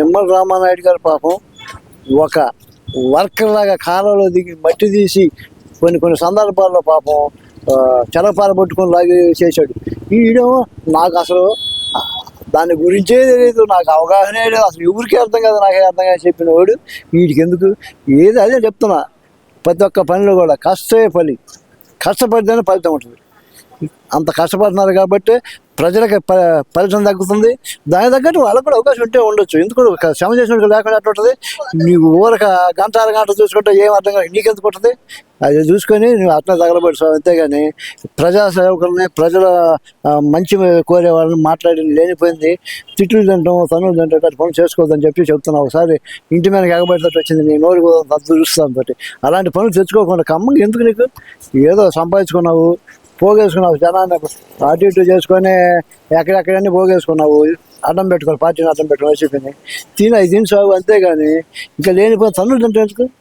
నిమ్మల రామానాయుడు గారు పాపం ఒక వర్కర్ లాగా కాలంలో దిగి మట్టి తీసి కొన్ని సందర్భాల్లో పాపం చెలపాల పట్టుకొని లాగి చేశాడు. ఈడేమో నాకు అసలు దాని గురించే తెలియదు, నాకు అవగాహనే లేదు, అసలు ఎవరికి అర్థం కాదు, నాకే అర్థం కాదు చెప్పిన వాడు వీడికి ఎందుకు? ఏది అదే చెప్తున్నా, ప్రతి ఒక్క పనిలో కూడా కష్టపడితేనే ఫలితం ఉంటుంది. అంత కష్టపడుతున్నారు కాబట్టి ప్రజలకు ఫలితం తగ్గుతుంది. దానికి తగ్గట్టు వాళ్ళకు కూడా అవకాశం ఉంటే ఉండొచ్చు. ఎందుకు శ్రమ చేసినట్టు లేకుండా అట్లా ఉంటుంది. నీకు ఊరక గంట చూసుకుంటే ఏం అర్థం కాదు, నీకెందుకు ఉంటుంది? అది చూసుకొని నువ్వు అట్లా తగలబెడతావు. అంతేగాని ప్రజా సేవకులని, ప్రజల మంచి కోరే వాళ్ళని మాట్లాడి లేనిపోయింది తిట్లు తింటాం, తనులు తింటాం, అటు పనులు చేసుకోవద్దని చెప్తున్నావు. ఒకసారి ఇంటి మీద ఎగబెట్టేటట్టు వచ్చింది, నీ నోరు చూస్తాను. అలాంటి పనులు తెచ్చుకోకుండా కమ్మంగా ఎందుకు నీకు? ఏదో సంపాదించుకున్నావు, పోగేసుకున్నావు, జనాన్ని అటు ఇటు చేసుకొని ఎక్కడెక్కడన్నీ పోగేసుకున్నావు, అడ్డం పెట్టుకోవాలి, పార్టీని అడ్డం పెట్టుకోవాలి, వైసీపీని తిని సాగు. అంతేగాని ఇంకా లేనిపోయిన తన్నులు తింటే ఎందుకు?